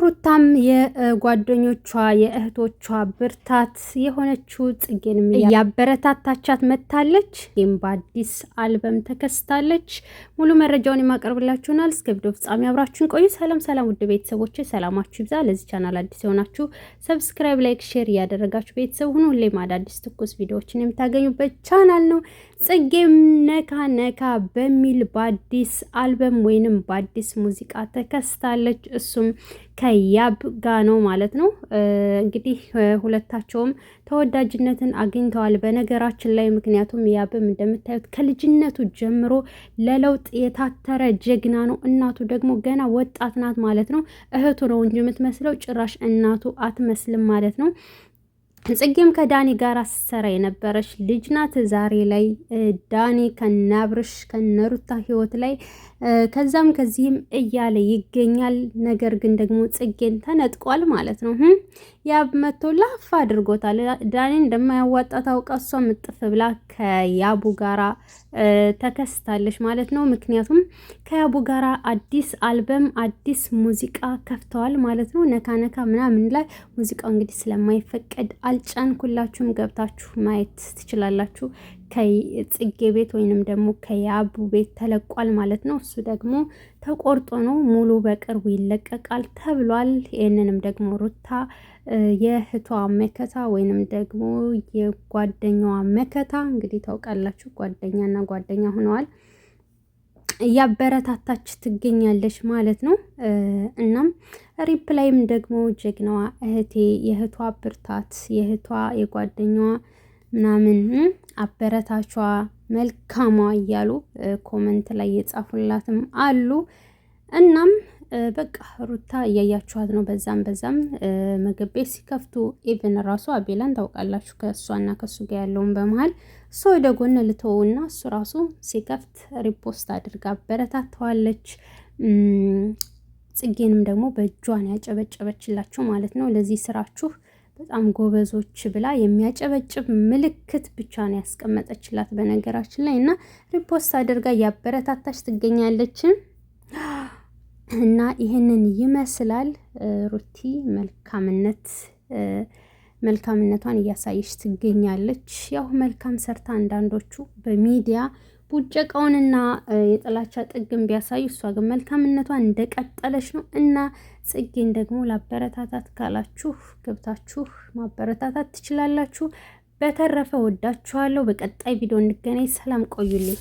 ሩታም የጓደኞቿ የእህቶቿ ብርታት የሆነችው ጽጌንም ያበረታታቻት መታለች። ይህም በአዲስ አልበም ተከስታለች። ሙሉ መረጃውን የማቀርብላችሁናል። እስከ ቪዲዮ ፍጻሜ አብራችሁን ቆዩ። ሰላም ሰላም፣ ውድ ቤተሰቦች ሰላማችሁ ይብዛ። ለዚህ ቻናል አዲስ የሆናችሁ ሰብስክራይብ፣ ላይክ፣ ሼር እያደረጋችሁ ቤተሰብ ሁኑ። ሁሌም አዳዲስ ትኩስ ቪዲዮዎችን የምታገኙበት ቻናል ነው። ጽጌም ነካ ነካ በሚል በአዲስ አልበም ወይንም በአዲስ ሙዚቃ ተከስታለች። እሱም ከያብ ጋ ነው ማለት ነው። እንግዲህ ሁለታቸውም ተወዳጅነትን አግኝተዋል በነገራችን ላይ። ምክንያቱም ያብም እንደምታዩት ከልጅነቱ ጀምሮ ለለውጥ የታተረ ጀግና ነው። እናቱ ደግሞ ገና ወጣት ናት ማለት ነው። እህቱ ነው እንጂ የምትመስለው ጭራሽ እናቱ አትመስልም ማለት ነው። ጽጌም ከዳኒ ጋር ስትሰራ የነበረች ልጅ ናት። ዛሬ ላይ ዳኒ ከናብርሽ ከነሩታ ህይወት ላይ ከዛም ከዚህም እያለ ይገኛል። ነገር ግን ደግሞ ጽጌን ተነጥቋል ማለት ነው። ያብ መቶ ላፍ አድርጎታል። ዳኒ እንደማያዋጣ ታውቃ እሷ ምጥፍ ብላ ከያቡ ጋራ ተከስታለች ማለት ነው። ምክንያቱም ከያቡ ጋራ አዲስ አልበም አዲስ ሙዚቃ ከፍተዋል ማለት ነው። ነካ ነካ ምናምን ላይ ሙዚቃው እንግዲህ ስለማይፈቀድ አልጫንኩላችሁም፣ ገብታችሁ ማየት ትችላላችሁ። ከጽጌ ቤት ወይንም ደግሞ ከያቡ ቤት ተለቋል ማለት ነው። እሱ ደግሞ ተቆርጦ ነው፣ ሙሉ በቅርቡ ይለቀቃል ተብሏል። ይህንንም ደግሞ ሩታ የእህቷ መከታ ወይንም ደግሞ የጓደኛዋ መከታ እንግዲህ ታውቃላችሁ፣ ጓደኛና ጓደኛ ሆነዋል፣ እያበረታታች ትገኛለች ማለት ነው። እናም ሪፕላይም ደግሞ ጀግናዋ እህቴ የእህቷ ብርታት የእህቷ የጓደኛዋ ምናምን አበረታቿ መልካሟ እያሉ ኮመንት ላይ የጻፉላትም አሉ። እናም በቃ ሩታ እያያችኋት ነው። በዛም ምግብ ቤት ሲከፍቱ ኢቭን ራሱ አቤላን ታውቃላችሁ፣ ከእሷና ከሱ ጋር ያለውን በመሀል እሱ ወደ ጎን ልተውና እሱ ራሱ ሲከፍት ሪፖስት አድርጋ አበረታተዋለች። ጽጌንም ደግሞ በእጇን ያጨበጨበችላችሁ ማለት ነው። ለዚህ ስራችሁ በጣም ጎበዞች ብላ የሚያጨበጭብ ምልክት ብቻ ነው ያስቀመጠችላት በነገራችን ላይ። እና ሪፖስት አድርጋ እያበረታታች ትገኛለች። እና ይህንን ይመስላል። ሩቲ መልካምነቷን እያሳየች ትገኛለች። ያው መልካም ሰርታ አንዳንዶቹ በሚዲያ ቡጨቃውንና የጥላቻ ጥግን ቢያሳዩ እሷ ግን መልካምነቷን እንደቀጠለች ነው። እና ጽጌን ደግሞ ላበረታታት ካላችሁ ገብታችሁ ማበረታታት ትችላላችሁ። በተረፈ ወዳችኋለሁ። በቀጣይ ቪዲዮ እንገናኝ። ሰላም ቆዩልኝ።